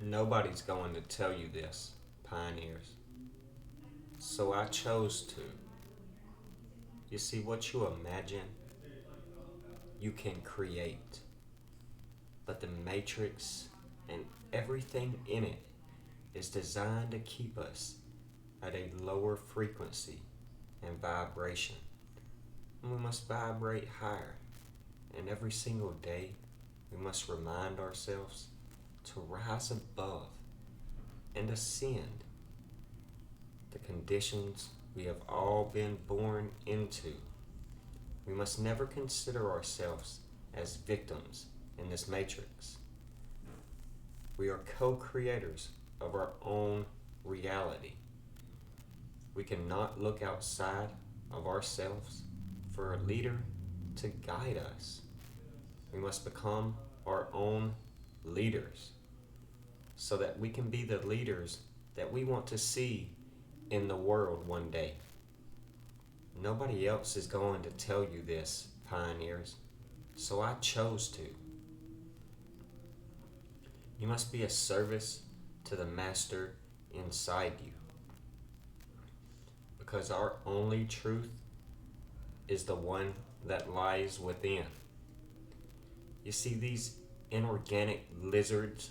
Nobody's going to tell you this, pioneers. So I chose to. You see, what you imagine, you can create. But the matrix and everything in it is designed to keep us at a lower frequency and vibration. And we must vibrate higher. And every single day, we must remind ourselves to rise above and ascend the conditions we have all been born into. We must never consider ourselves as victims in this matrix. We are co-creators of our own reality. We cannot look outside of ourselves for a leader to guide us. We must become our own leaders so that we can be the leaders that we want to see in the world one day. Nobody else is going to tell you this, pioneers, so I chose to. You must be a service to the master inside you, because our only truth is the one that lies within. You see, these inorganic lizards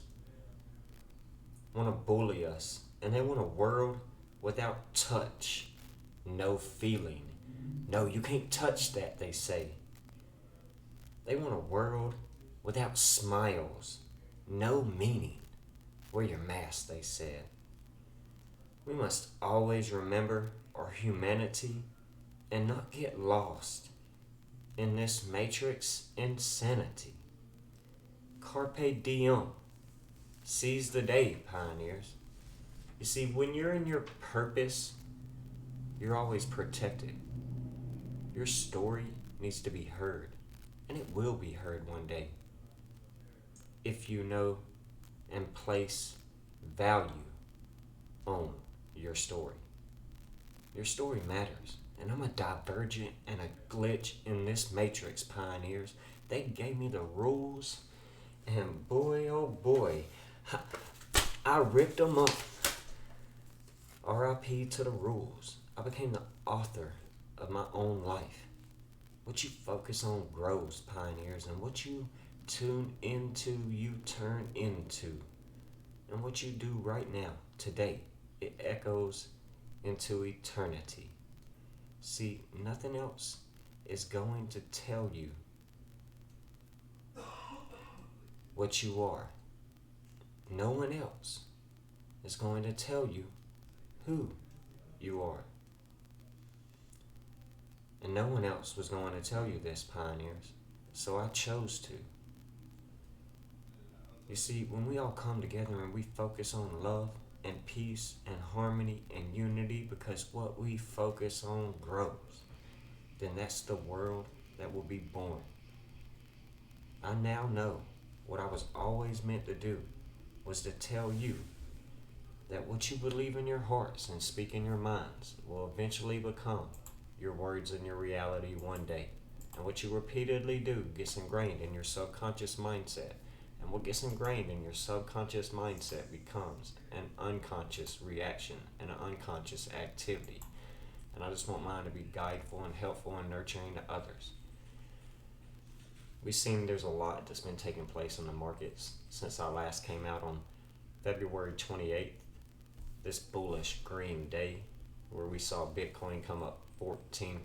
want to bully us, and they want a world without touch, no feeling. No, you can't touch that, they say. They want a world without smiles, no meaning. Wear your mask, they said. We must always remember our humanity and not get lost in this matrix insanity. Carpe diem. Seize the day, pioneers. You see, when you're in your purpose, you're always protected. Your story needs to be heard, and it will be heard one day if you know and place value on your story. Your story matters, and I'm a divergent and a glitch in this matrix, pioneers. They gave me the rules, and boy, oh boy, I ripped them up. R.I.P. to the rules. I became the author of my own life. What you focus on grows, pioneers, and what you tune into, you turn into. And what you do right now, today, it echoes into eternity. See, nothing else is going to tell you what you are. No one else is going to tell you who you are. And no one else was going to tell you this, pioneers, so I chose to. You see, when we all come together and we focus on love and peace and harmony and unity, because what we focus on grows, then that's the world that will be born. I now know what I was always meant to do was to tell you that what you believe in your hearts and speak in your minds will eventually become your words and your reality one day. And what you repeatedly do gets ingrained in your subconscious mindset. And what gets ingrained in your subconscious mindset becomes an unconscious reaction and an unconscious activity. And I just want mine to be guideful and helpful and nurturing to others. We've seen there's a lot that's been taking place in the markets since I last came out on February 28th, this bullish green day where we saw Bitcoin come up 14%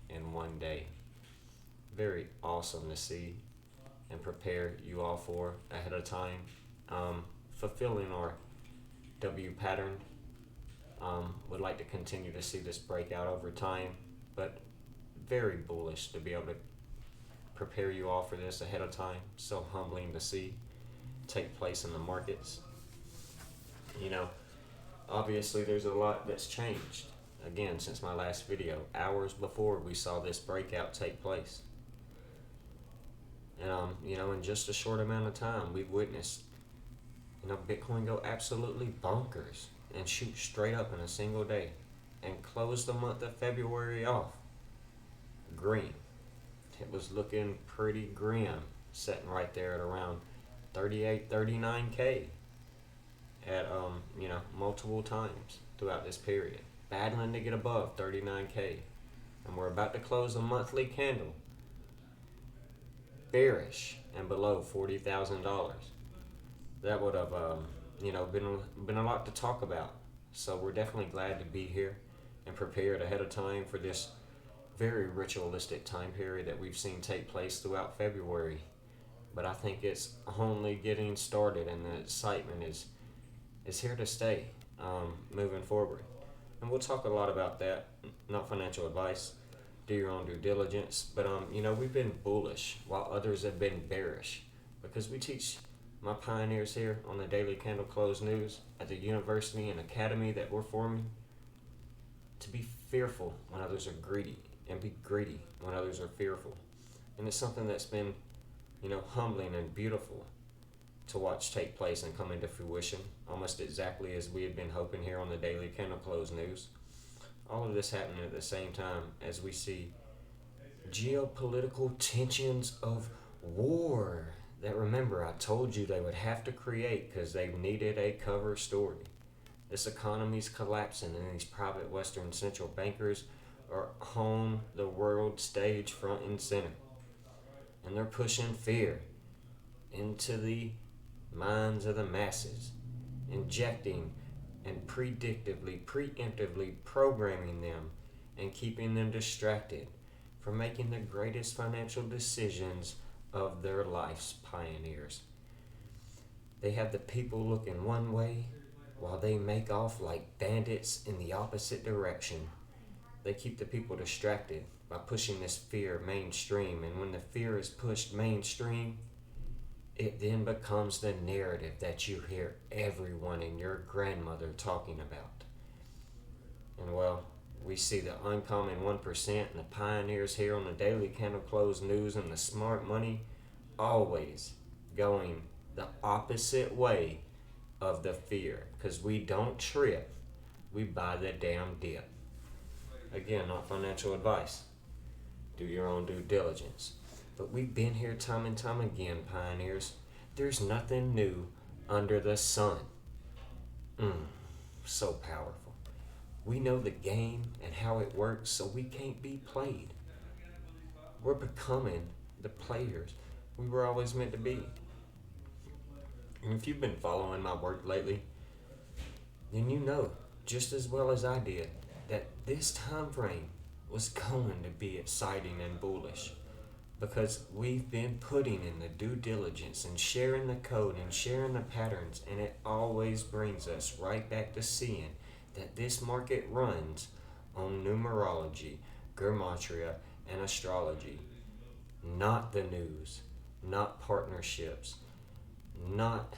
in one day. Very awesome to see and prepare you all for ahead of time. Fulfilling our W pattern. Would like to continue to see this breakout over time, but very bullish to be able to prepare you all for this ahead of time. So humbling to see take place in the markets. You know, obviously there's a lot that's changed again since my last video, hours before we saw this breakout take place. And in just a short amount of time we've witnessed Bitcoin go absolutely bonkers and shoot straight up in a single day and close the month of February off green. It was looking pretty grim, sitting right there at around 38, 39K. at multiple times throughout this period, battling to get above 39K, and we're about to close a monthly candle bearish and below $40,000. That would have been a lot to talk about. So we're definitely glad to be here and prepared ahead of time for this very ritualistic time period that we've seen take place throughout February. But I think it's only getting started, and the excitement is here to stay moving forward. And we'll talk a lot about that. Not financial advice. Do your own due diligence. But we've been bullish while others have been bearish, because we teach my pioneers here on the Daily Candle Close News at the university and academy that we're forming to be fearful when others are greedy, and be greedy when others are fearful. And it's something that's been humbling and beautiful to watch take place and come into fruition, almost exactly as we had been hoping here on the Daily Candle Close News. All of this happening at the same time as we see geopolitical tensions of war that, remember, I told you they would have to create because they needed a cover story. This economy's collapsing, and these private Western central bankers are on the world stage front and center. And they're pushing fear into the minds of the masses, injecting and preemptively programming them and keeping them distracted from making the greatest financial decisions of their life's pioneers. They have the people looking one way while they make off like bandits in the opposite direction. They keep the people distracted by pushing this fear mainstream, and when the fear is pushed mainstream, it then becomes the narrative that you hear everyone and your grandmother talking about. And well, we see the uncommon 1% and the pioneers here on the Daily Candle Close News and the smart money always going the opposite way of the fear, because we don't trip, we buy the damn dip. Again, not financial advice. Do your own due diligence. But we've been here time and time again, pioneers. There's nothing new under the sun. So powerful. We know the game and how it works, so we can't be played. We're becoming the players we were always meant to be. And if you've been following my work lately, then you know just as well as I did that this time frame was going to be exciting and bullish, because we've been putting in the due diligence and sharing the code and sharing the patterns, and it always brings us right back to seeing that this market runs on numerology, gematria, and astrology, not the news, not partnerships, not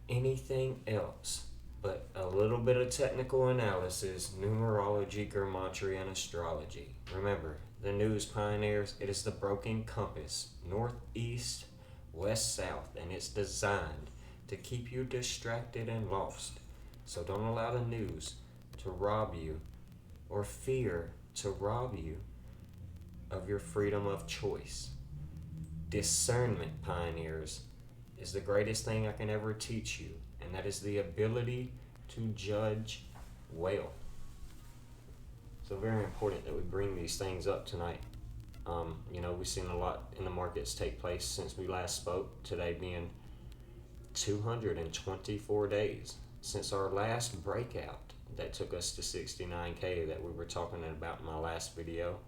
anything else, but a little bit of technical analysis, numerology, gematria, and astrology. Remember, the news, pioneers, it is the broken compass, northeast, west, south, and it's designed to keep you distracted and lost. So don't allow the news to rob you, or fear to rob you, of your freedom of choice. Discernment, pioneers, is the greatest thing I can ever teach you, and that is the ability to judge well. So very important that we bring these things up tonight. We've seen a lot in the markets take place since we last spoke, today being 224 days since our last breakout that took us to 69K that we were talking about in my last video.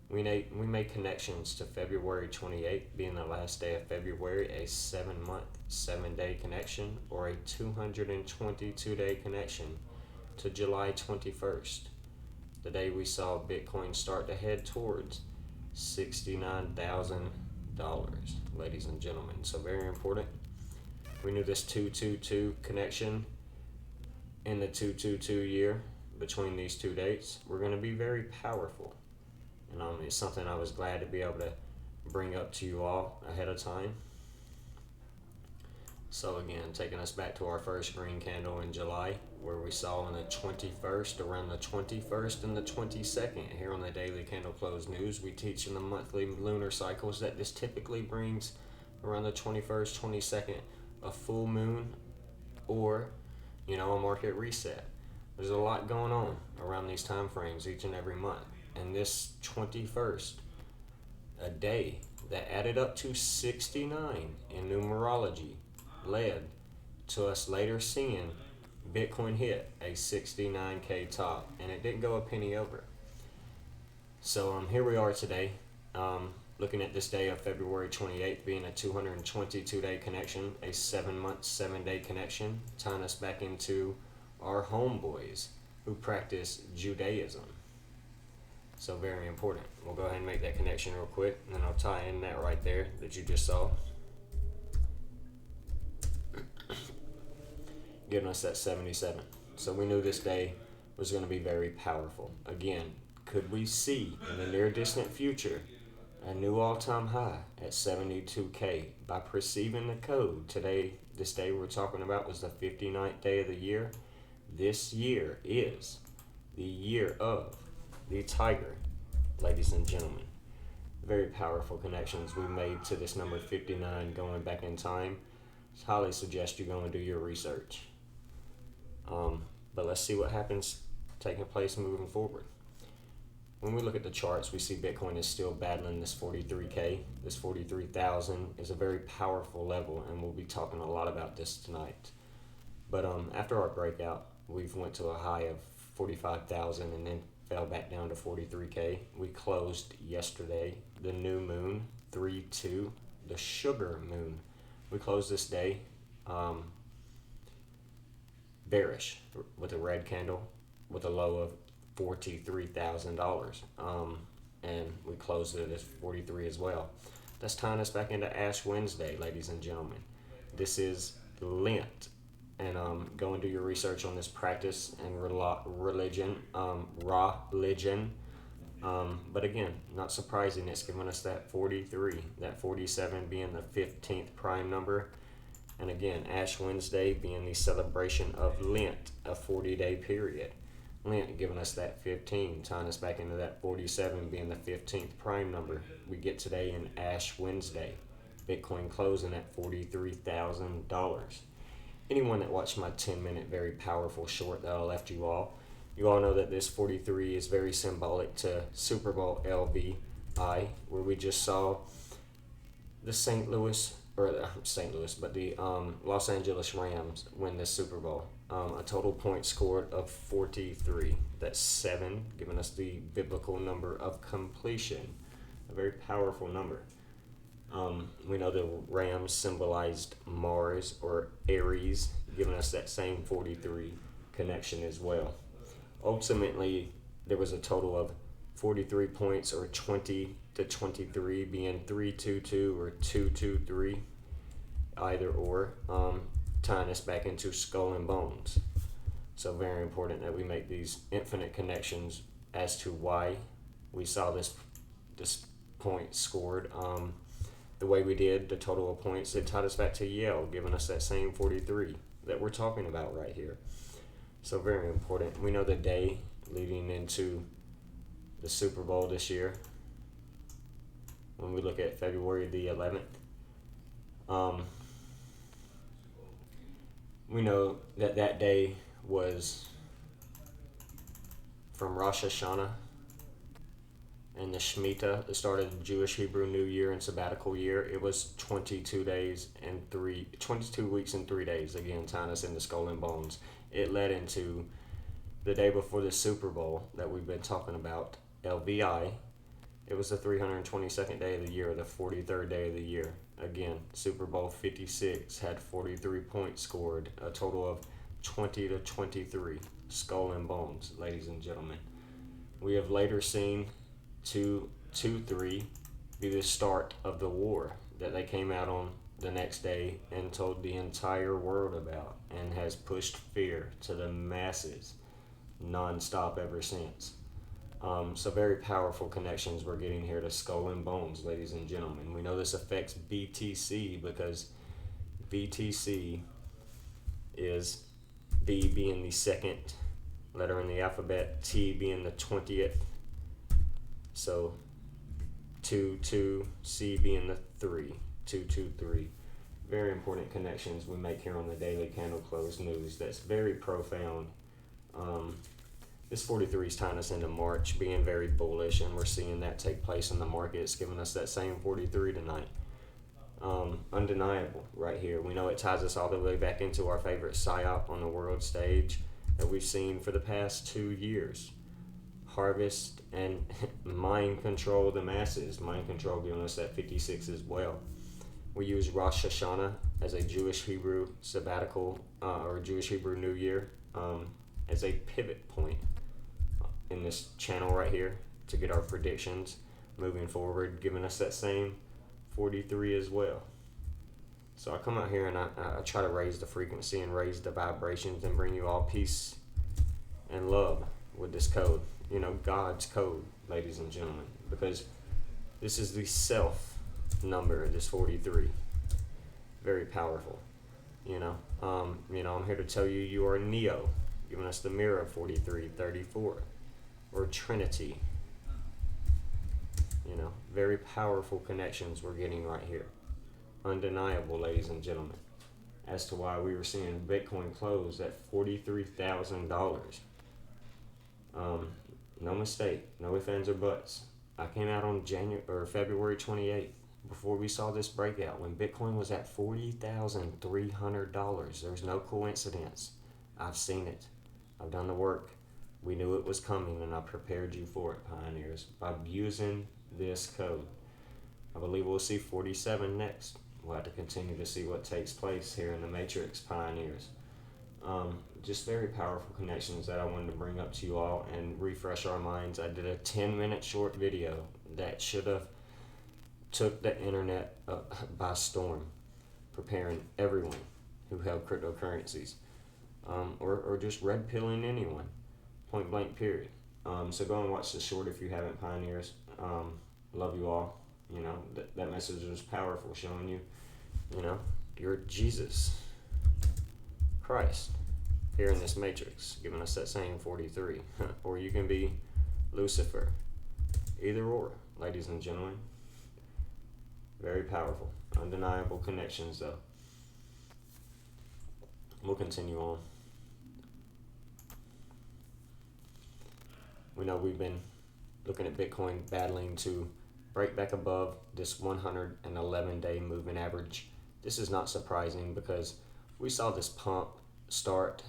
We made connections to February 28th being the last day of February, a 7-month, 7-day connection, or a 222-day connection to July 21st, the day we saw Bitcoin start to head towards $69,000, ladies and gentlemen. So very important. We knew this 222 connection in the 222 year between these two dates were going to be very powerful. And it's something I was glad to be able to bring up to you all ahead of time. So again, taking us back to our first green candle in July, where we saw on the 21st, around the 21st and the 22nd, here on the Daily Candle Close News, we teach in the monthly lunar cycles that this typically brings around the 21st, 22nd, a full moon or a market reset. There's a lot going on around these time frames each and every month. And this 21st, a day that added up to 69 in numerology, led to us later seeing Bitcoin hit a 69K top, and it didn't go a penny over. So here we are today, looking at this day of February 28th being a 222-day connection, a 7-month, 7-day connection, tying us back into our homeboys who practice Judaism. So very important. We'll go ahead and make that connection real quick, and then I'll tie in that right there that you just saw, giving us that 77. So we knew this day was going to be very powerful. Again, could we see in the near distant future a new all-time high at 72K by perceiving the code? This day we're talking about was the 59th day of the year. This year is the year of the tiger, ladies and gentlemen. Very powerful connections we made to this number 59 going back in time. I highly suggest you go and do your research. But let's see what happens taking place moving forward. When we look at the charts, we see Bitcoin is still battling this 43K. This 43,000 is a very powerful level, and we'll be talking a lot about this tonight. But after our breakout, we've went to a high of 45,000 and then fell back down to 43K. We closed yesterday, the new moon, 3-2, the sugar moon. We closed this day bearish with a red candle with a low of $43,000, and we closed it at 43 as well. That's tying us back into Ash Wednesday, ladies and gentlemen. This is Lent, and go and do your research on this practice and religion. But again, not surprising, it's giving us that 43, that 47 being the 15th prime number. And again, Ash Wednesday being the celebration of Lent, a 40-day period. Lent giving us that 15, tying us back into that 47 being the 15th prime number. We get today in Ash Wednesday. Bitcoin closing at $43,000. Anyone that watched my 10-minute very powerful short that I left you all know that this 43 is very symbolic to Super Bowl LVI, where we just saw the the Los Angeles Rams win the Super Bowl. A total point scored of 43. That's 7, giving us the biblical number of completion. A very powerful number. We know the Rams symbolized Mars or Aries, giving us that same 43 connection as well. Ultimately, there was a total of 43 points, or 20-23, being 3-2-2 or 2-2-3, either or, tying us back into skull and bones. So very important that we make these infinite connections as to why we saw this point scored the way we did. The total of points, it tied us back to Yale, giving us that same 43 that we're talking about right here. So very important. We know the day leading into the Super Bowl this year, when we look at February the 11th, we know that day was from Rosh Hashanah and the Shemitah, the start of the Jewish Hebrew New Year and sabbatical year. It was 22 weeks and 3 days, again tying us into skull and bones. It led into the day before the Super Bowl that we've been talking about, LVI. It was the 322nd day of the year, the 43rd day of the year. Again, Super Bowl 56 had 43 points scored, a total of 20-23, skull and bones, ladies and gentlemen. We have later seen 2-3 be the start of the war that they came out on the next day and told the entire world about, and has pushed fear to the masses non-stop ever since. So very powerful connections we're getting here to skull and bones, ladies and gentlemen. We know this affects BTC because BTC is B being the second letter in the alphabet, T being the 20th. So 2, C being the 3, 2, 2, 3. Very important connections we make here on the Daily Candle Close News. That's very profound. Um, this 43 is tying us into March, being very bullish, and we're seeing that take place in the market. It's giving us that same 43 tonight. Undeniable right here. We know it ties us all the way back into our favorite psyop on the world stage that we've seen for the past 2 years. Harvest and mind control the masses. Mind control giving us that 56 as well. We use Rosh Hashanah as a Jewish Hebrew sabbatical or Jewish Hebrew New Year as a pivot point in this channel right here to get our predictions moving forward, giving us that same 43 as well. So I come out here and I try to raise the frequency and raise the vibrations and bring you all peace and love with this code. You know, God's code, ladies and gentlemen, because this is the self number, this 43. Very powerful. I'm here to tell you you are Neo, giving us the mirror of 4334, or Trinity. Very powerful connections we're getting right here. Undeniable, ladies and gentlemen, as to why we were seeing Bitcoin close at $43,000. No mistake, no ifs, ands, or buts. I came out on February 28th, before we saw this breakout, when Bitcoin was at $40,300. There's no coincidence. I've seen it. I've done the work. We knew it was coming, and I prepared you for it, pioneers, by using this code. I believe we'll see 47 next. We'll have to continue to see what takes place here in the Matrix, pioneers. Just very powerful connections that I wanted to bring up to you all and refresh our minds. I did a 10-minute short video that should have took the internet by storm, preparing everyone who held cryptocurrencies, or just red pilling anyone, point blank period. So go and watch the short if you haven't, pioneers. Love you all. That message was powerful, showing you, you're Jesus Christ here in this matrix, giving us that same 43. Or you can be Lucifer. Either or, ladies and gentlemen. Very powerful. Undeniable connections, though. We'll continue on. We know we've been looking at Bitcoin battling to break back above this 111-day moving average. This is not surprising because we saw this pump start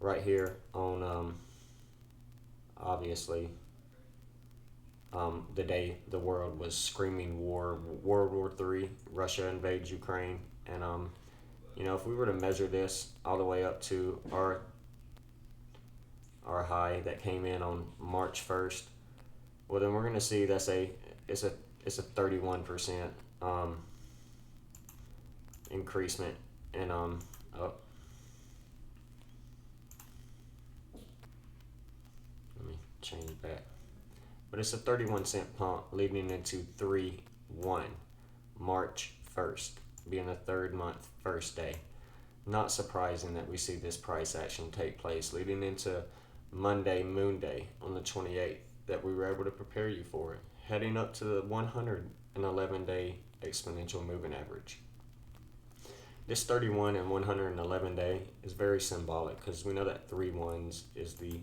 right here on, obviously, the day the world was screaming war, World War III, Russia invades Ukraine. And, if we were to measure this all the way up to our high that came in on March 1st, well, then we're going to see it's a 31% increasement in let me change back. But it's a 31-cent pump leading into 3-1, March 1st, being the third month, first day. Not surprising that we see this price action take place leading into Monday, Moon Day on the 28th, that we were able to prepare you for it, heading up to the 111-day exponential moving average. This 31 and 111 day is very symbolic because we know that 3 ones is the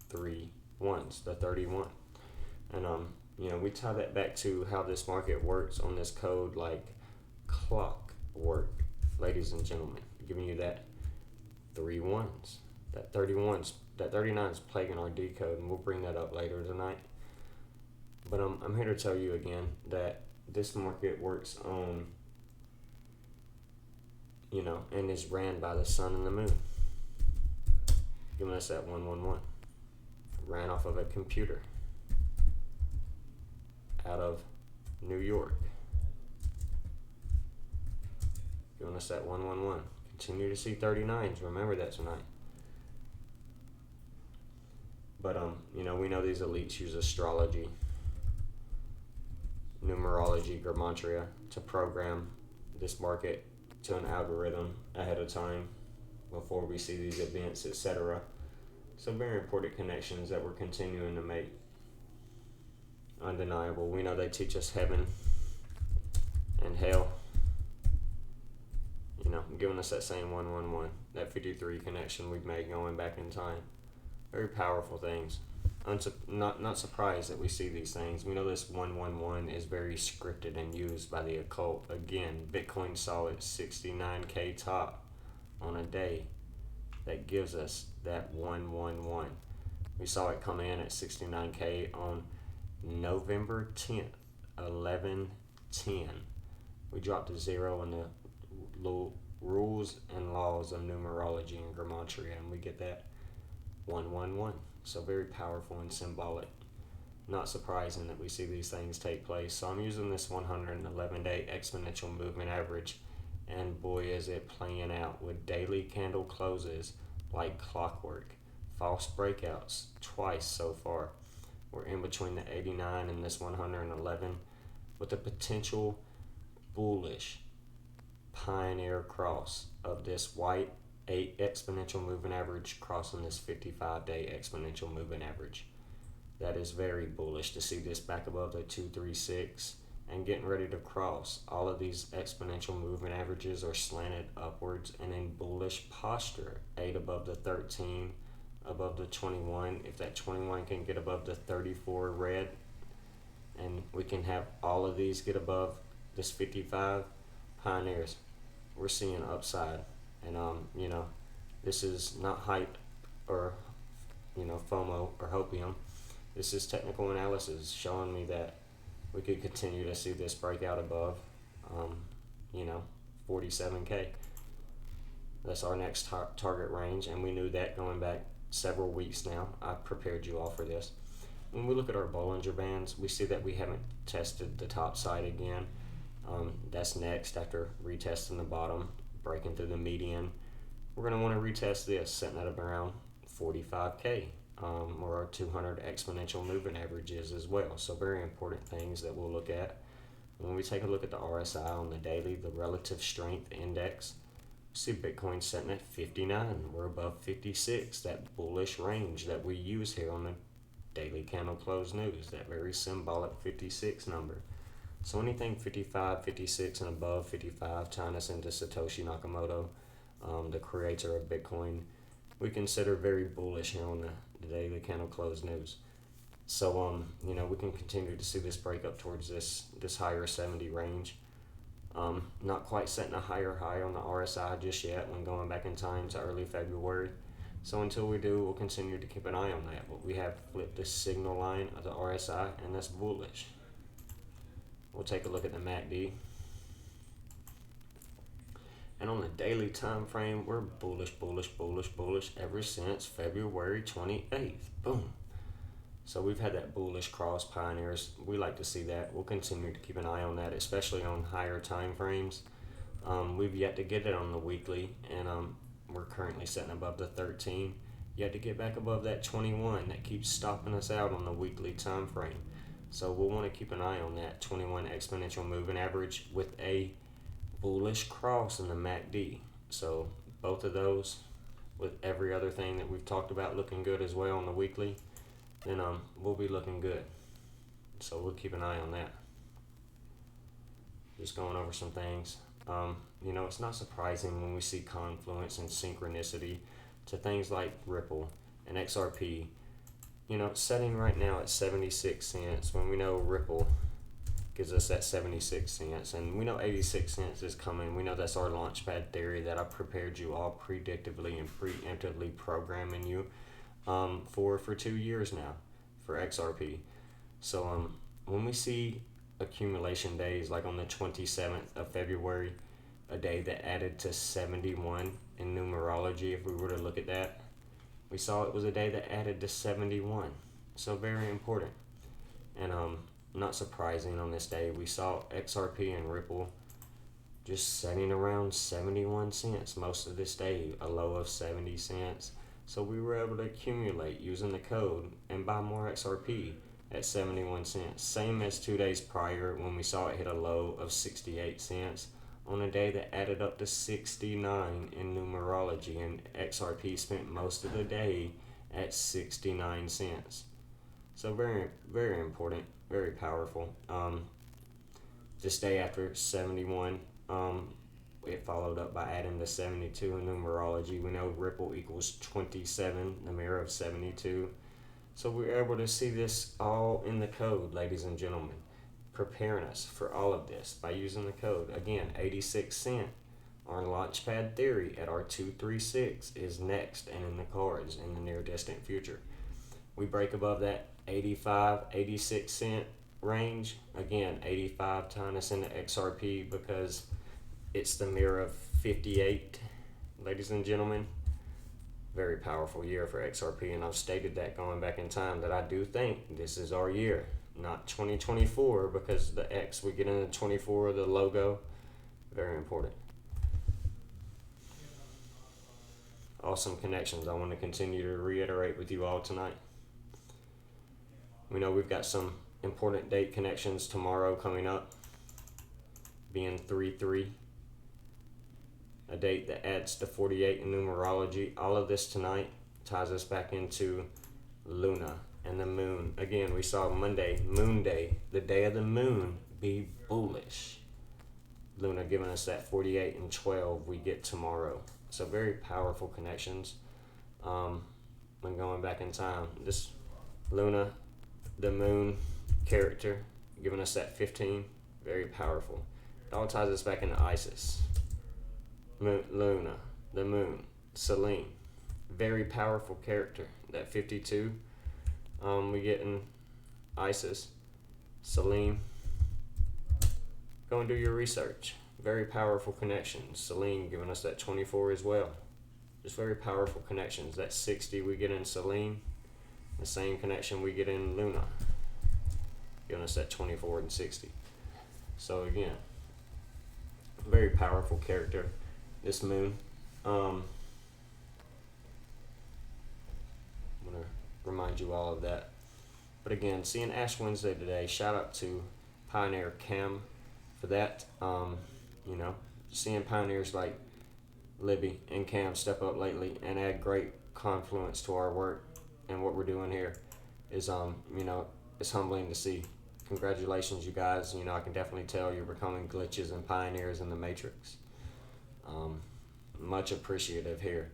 3 ones, the 31. And we tie that back to how this market works on this code like clockwork, ladies and gentlemen, giving you that 3 ones, that 31's, that 39 is plaguing our decode, and we'll bring that up later tonight. But I'm here to tell you again that this market works on, and is ran by the sun and the moon, giving us that 111. Ran off of a computer out of New York, giving us that 111. Continue to see 39s. Remember that tonight. But we know these elites use astrology, numerology, gematria to program this market to an algorithm ahead of time before we see these events, etc. So very important connections that we're continuing to make. Undeniable. We know they teach us heaven and hell, giving us that same 111, that 53 connection we've made going back in time. Very powerful things. Not surprised that we see these things. We know this 111 is very scripted and used by the occult. Again, Bitcoin saw its 69K top on a day that gives us that 111. We saw it come in at 69K on November 10th, 11/10. We dropped to zero in the rules and laws of numerology and gematria, and we get that 111. So very powerful and symbolic. Not surprising that we see these things take place. So I'm using this 111-day exponential movement average, and boy is it playing out with daily candle closes like clockwork. False breakouts twice so far. We're in between the 89 and this 111 with a potential bullish pioneer cross of this white 8 exponential moving average crossing this 55-day exponential moving average. That is very bullish to see this back above the 236 and getting ready to cross. All of these exponential moving averages are slanted upwards and in bullish posture. 8 above the 13, above the 21. If that 21 can get above the 34 red, and we can have all of these get above this 55, pioneers, we're seeing upside. And this is not hype or FOMO or hopium. This is technical analysis showing me that we could continue to see this breakout above 47K. That's our next target range, and we knew that going back several weeks now. I prepared you all for this. When we look at our Bollinger Bands, we see that we haven't tested the top side again. That's next after retesting the bottom, breaking through the median. We're going to want to retest this, setting at around 45K, or our 200 exponential moving averages as well. So very important things that we'll look at. When we take a look at the RSI on the daily, the relative strength index, see Bitcoin setting at 59. We're above 56, that bullish range that we use here on the daily candle close news, that very symbolic 56 number. So anything 55, 56 and above 55, tying us into Satoshi Nakamoto, the creator of Bitcoin, we consider very bullish here on the daily candle close news. So we can continue to see this break up towards this higher 70 range. Not quite setting a higher high on the RSI just yet when going back in time to early February. So until we do, we'll continue to keep an eye on that. But we have flipped the signal line of the RSI, and that's bullish. We'll take a look at the MACD. And on the daily time frame, we're bullish ever since February 28th. Boom. So we've had that bullish cross, pioneers. We like to see that. We'll continue to keep an eye on that, especially on higher time frames. We've yet to get it on the weekly, and we're currently sitting above the 13. Yet to get back above that 21. That keeps stopping us out on the weekly time frame. So we'll want to keep an eye on that 21 exponential moving average with a bullish cross in the MACD. So both of those, with every other thing that we've talked about looking good as well on the weekly, then we'll be looking good. So we'll keep an eye on that. Just going over some things. It's not surprising when we see confluence and synchronicity to things like Ripple and XRP. Setting right now at 76 cents when we know Ripple gives us that 76 cents, and we know 86 cents is coming. We know that's our launchpad theory that I prepared you all predictively and preemptively programming you for 2 years now for XRP. So when we see accumulation days like on the 27th of February, a day that added to 71 in numerology, if we were to look at that, we saw it was a day that added to 71. So very important. And not surprising on this day, we saw XRP and Ripple just setting around 71 cents most of this day, a low of 70 cents. So we were able to accumulate using the code and buy more XRP at 71 cents. Same as 2 days prior when we saw it hit a low of 68 cents on a day that added up to 69 in numerology, and XRP spent most of the day at 69 cents. So very, very important, very powerful. This day after 71, it followed up by adding the 72 in numerology. We know ripple equals 27, the mirror of 72. So we're able to see this all in the code, ladies and gentlemen, preparing us for all of this by using the code. Again, 86 cent on Launchpad Theory at our 236 is next and in the cards in the near distant future. We break above that 85, 86 cent range. Again, 85 tying us into XRP because it's the mirror of 58, ladies and gentlemen. Very powerful year for XRP, and I've stated that going back in time that I do think this is our year, not 2024, because the X we get into 24, the logo, very important. Awesome connections I want to continue to reiterate with you all tonight. We know we've got some important date connections tomorrow coming up, being 3-3. A date that adds to 48 in numerology. All of this tonight ties us back into Luna and the moon. Again, we saw Monday, Moon Day, the day of the moon, be bullish. Luna giving us that 48 and 12 we get tomorrow. So very powerful connections. When going back in time, this Luna, the moon character, giving us that 15, very powerful. It all ties us back into Isis. Luna, the moon, Selene, very powerful character. That 52, we get in Isis, Selene. Go and do your research. Very powerful connections. Selene giving us that 24 as well. Just very powerful connections. That 60 we get in Selene, the same connection we get in Luna, giving us that 24 and 60. So again, very powerful character. This moon. I'm going to remind you all of that. But again, seeing Ash Wednesday today, shout out to Pioneer Cam for that. Seeing pioneers like Libby and Cam step up lately and add great confluence to our work and what we're doing here is, it's humbling to see. Congratulations, you guys. I can definitely tell you're becoming glitches and pioneers in the matrix. Much appreciative here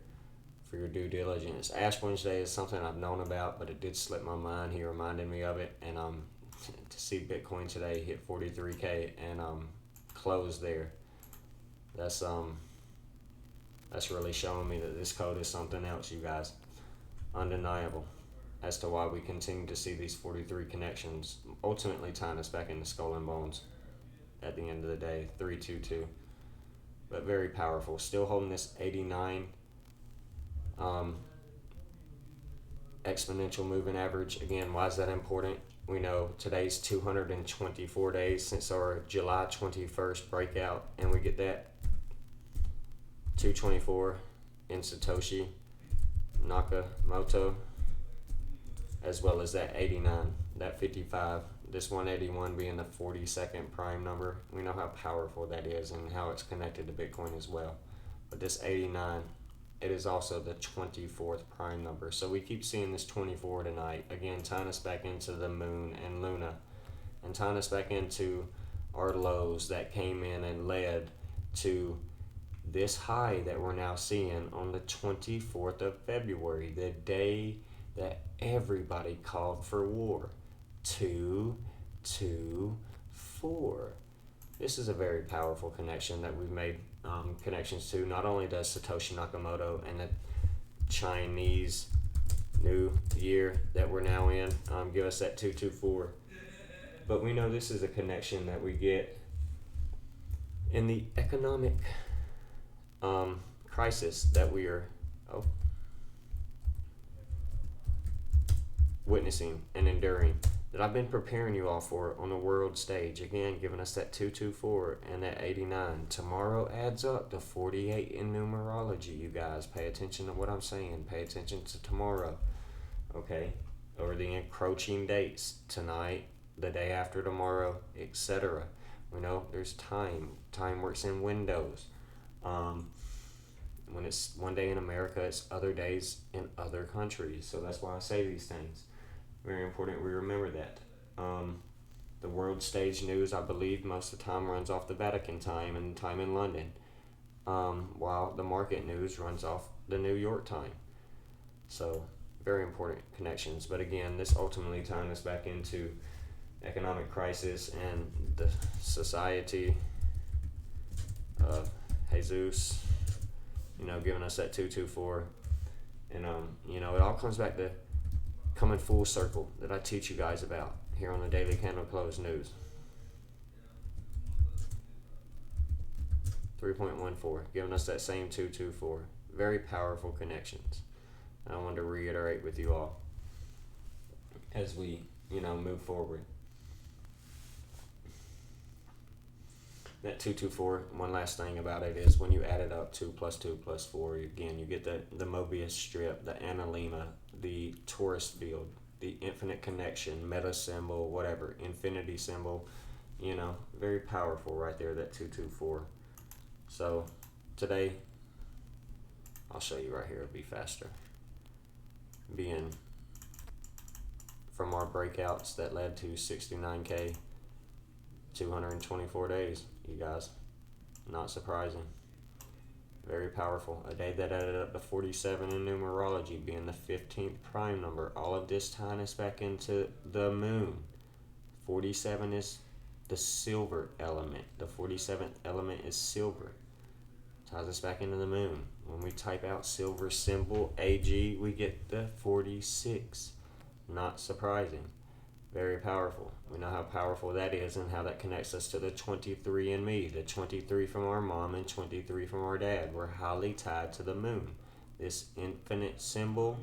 for your due diligence. Ash Wednesday is something I've known about, but it did slip my mind. He reminded me of it, and to see Bitcoin today hit 43K and close there, that's really showing me that this code is something else, you guys. Undeniable as to why we continue to see these 43 connections, ultimately tying us back into Skull and Bones at the end of the day, 322. But very powerful. Still holding this 89 exponential moving average. Again, why is that important? We know today's 224 days since our July 21st breakout, and we get that 224 in Satoshi Nakamoto, as well as that 89, that 55, this 181 being the 42nd prime number. We know how powerful that is and how it's connected to Bitcoin as well. But this 89, it is also the 24th prime number. So we keep seeing this 24 tonight. Again, tying us back into the moon and Luna, and tying us back into our lows that came in and led to this high that we're now seeing on the 24th of February, the day that everybody called for war. 224. This is a very powerful connection that we've made connections to. Not only does Satoshi Nakamoto and the Chinese New Year that we're now in give us that 224, but we know this is a connection that we get in the economic crisis that we are witnessing and enduring, that I've been preparing you all for on the world stage. Again, giving us that 224 and that 89. Tomorrow adds up to 48 in numerology, you guys. Pay attention to what I'm saying. Pay attention to tomorrow, okay? Or the encroaching dates, tonight, the day after tomorrow, etc. We know there's time. Time works in windows. When it's one day in America, it's other days in other countries. So that's why I say these things. Very important we remember that. The world stage news, I believe, most of the time runs off the Vatican time and time in London. while the market news runs off the New York time. So, very important connections. But again, this ultimately tying us back into economic crisis and the society of Jesus, giving us that 224. And, it all comes back to coming full circle that I teach you guys about here on the Daily Candle Close News. 3.14, giving us that same 224. Very powerful connections. I wanted to reiterate with you all as we, move forward. That 224, one last thing about it is when you add it up, 2 plus 2 plus 4, again, you get the Mobius strip, the analemma, the torus field, the infinite connection, meta symbol, whatever, infinity symbol, very powerful right there, that 224. So today, I'll show you right here, it'll be faster. Being from our breakouts that led to 69K, 224 days, you guys. Not surprising. Very powerful. A day that added up to 47 in numerology, being the 15th prime number. All of this tying us back into the moon. 47 is the silver element. The 47th element is silver. Ties us back into the moon. When we type out silver symbol AG, we get the 46. Not surprising. Very powerful. We know how powerful that is and how that connects us to the 23andMe, the 23 from our mom and 23 from our dad. We're highly tied to the moon. This infinite symbol,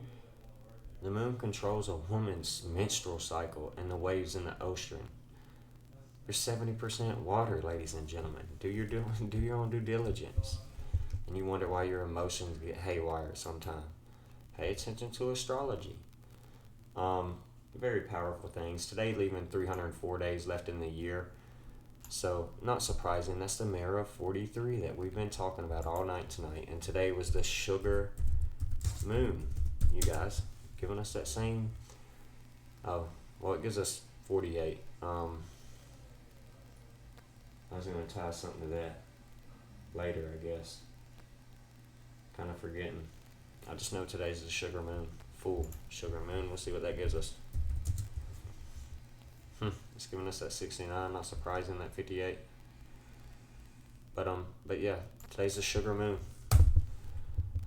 the moon controls a woman's menstrual cycle and the waves in the ocean. You're 70% water, ladies and gentlemen. Do your own due diligence. And you wonder why your emotions get haywire sometimes. Pay attention to astrology. Very powerful things. Today, leaving 304 days left in the year. So, not surprising. That's the mirror of 43 that we've been talking about all night tonight. And today was the sugar moon, you guys. Giving us that same... Oh, well, it gives us 48. I was going to tie something to that later, I guess. Kind of forgetting. I just know today's the sugar moon. Full sugar moon. We'll see what that gives us. It's giving us that 69. Not surprising, that 58. But yeah, today's the sugar moon. I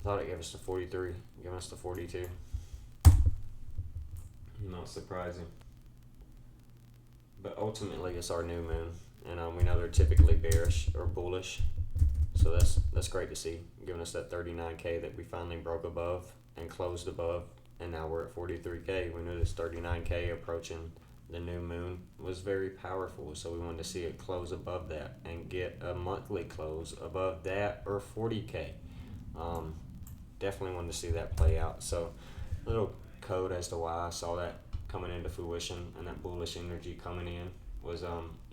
thought it gave us the 43, giving us the 42. Not surprising. But ultimately, it's our new moon, and we know they're typically bearish or bullish. So that's great to see, giving us that 39K that we finally broke above and closed above, and now we're at 43K. We knew this 39K approaching the new moon was very powerful, so we wanted to see it close above that and get a monthly close above that or 40K. Definitely wanted to see that play out. So a little code as to why I saw that coming into fruition and that bullish energy coming in was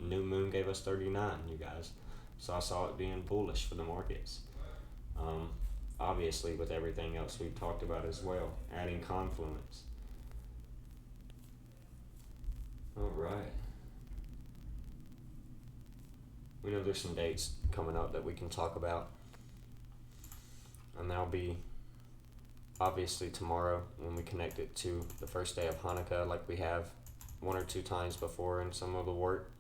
new moon gave us 39, you guys. So I saw it being bullish for the markets. Obviously with everything else we talked about as well, adding confluence. All right. We know there's some dates coming up that we can talk about. And that'll be obviously tomorrow when we connect it to the first day of Hanukkah, like we have one or two times before in some of the work.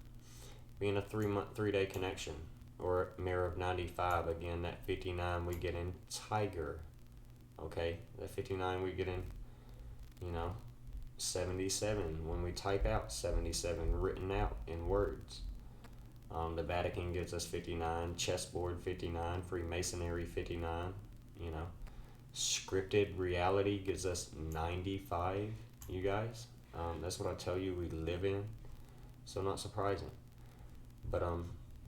Being a 3-day connection, or mirror of 95. Again, that 59 we get in tiger. Okay, that 59 we get in, 77 when we type out 77 written out in words. The Vatican gives us 59, chessboard 59, Freemasonry 59, scripted reality gives us 95, you guys. That's what I tell you we live in, so not surprising. But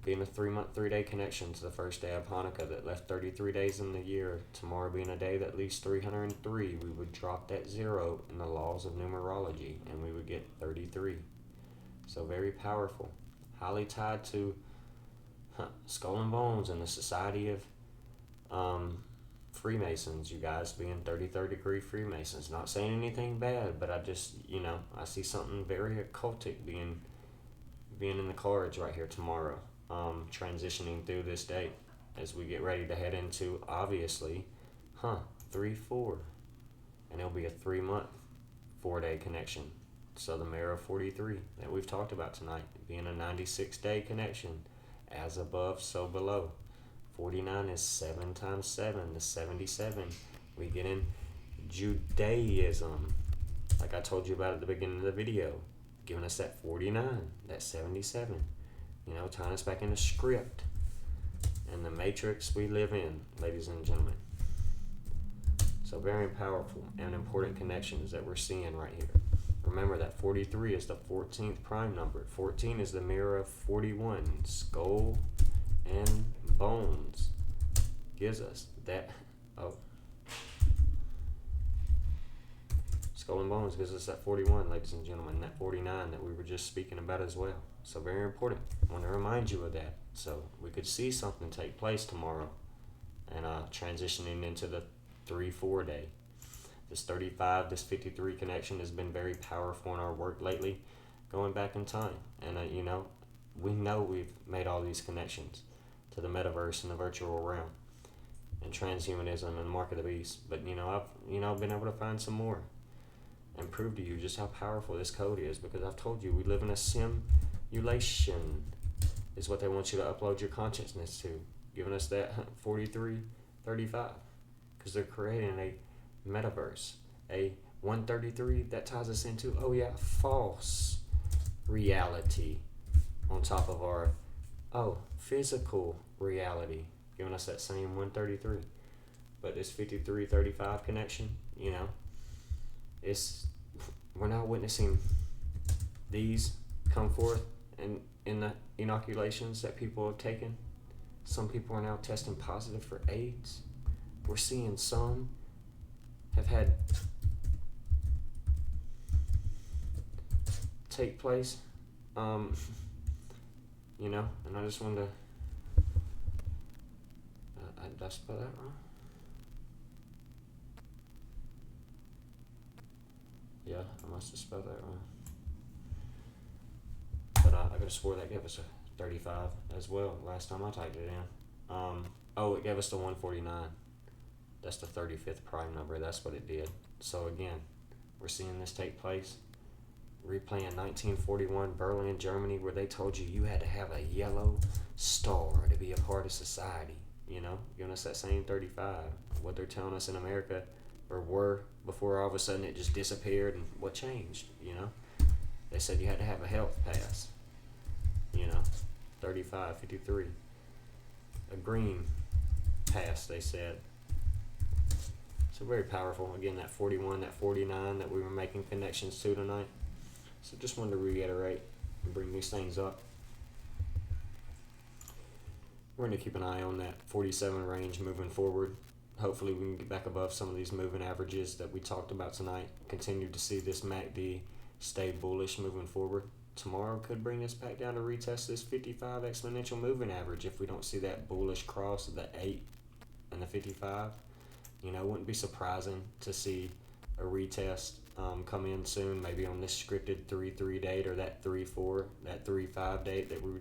being a 3-day connection to the first day of Hanukkah that left 33 days in the year, tomorrow being a day that leaves 303, we would drop that 0 in the laws of numerology and we would get 33. So very powerful. Highly tied to Skull and Bones and the Society of Freemasons, you guys, being 33rd degree Freemasons. Not saying anything bad, but I just, I see something very occultic being in the cards right here tomorrow. Transitioning through this day. as we get ready to head into, obviously, 3-4. And it'll be a 3-month, 4-day connection. So the Mirror of 43 that we've talked about tonight, being a 96-day connection, as above, so below. 49 is 7 times 7, the 77. We get in Judaism, like I told you about at the beginning of the video, giving us that 49, that 77. Tying us back into script and the matrix we live in, ladies and gentlemen. So very powerful and important connections that we're seeing right here. Remember that 43 is the 14th prime number. 14 is the mirror of 41. Skull and bones gives us that. Skull and bones gives us that 41, ladies and gentlemen. That 49 that we were just speaking about as well. So very important. I want to remind you of that. So we could see something take place tomorrow, and transitioning into the 3-4 day. This 35, this 53 connection has been very powerful in our work lately, going back in time. And we know we've made all these connections to the metaverse and the virtual realm, and transhumanism and the mark of the beast. But I've been able to find some more and prove to you just how powerful this code is, because I've told you we live in a simulation is what they want you to upload your consciousness to, giving us that 4335, because they're creating a metaverse, a 133 that ties us into false reality on top of our physical reality, giving us that same 133. But this 5335 connection, we're now witnessing these come forth in the inoculations that people have taken. Some people are now testing positive for AIDS. We're seeing some have had take place, and I just wanted to, did I spell that wrong? Yeah, I must have spelled that wrong. But I could have swore that gave us a 35 as well last time I typed it in. It gave us the 149. That's the 35th prime number. That's what it did. So again, we're seeing this take place. Replaying 1941 Berlin, Germany, where they told you had to have a yellow star to be a part of society. Giving us that same 35. What they're telling us in America, or were, before all of a sudden it just disappeared, and what changed, They said you had to have a health pass, 35, 53. A green pass, they said. So very powerful. Again, that 41, that 49 that we were making connections to tonight. So just wanted to reiterate and bring these things up. We're going to keep an eye on that 47 range moving forward. Hopefully we can get back above some of these moving averages that we talked about tonight. Continue to see this MACD stay bullish moving forward. Tomorrow could bring us back down to retest this 55 exponential moving average if we don't see that bullish cross of the 8 and the 55. Wouldn't be surprising to see a retest come in soon, maybe on this scripted 3-3 date, or that 3-4, that 3-5 date that we were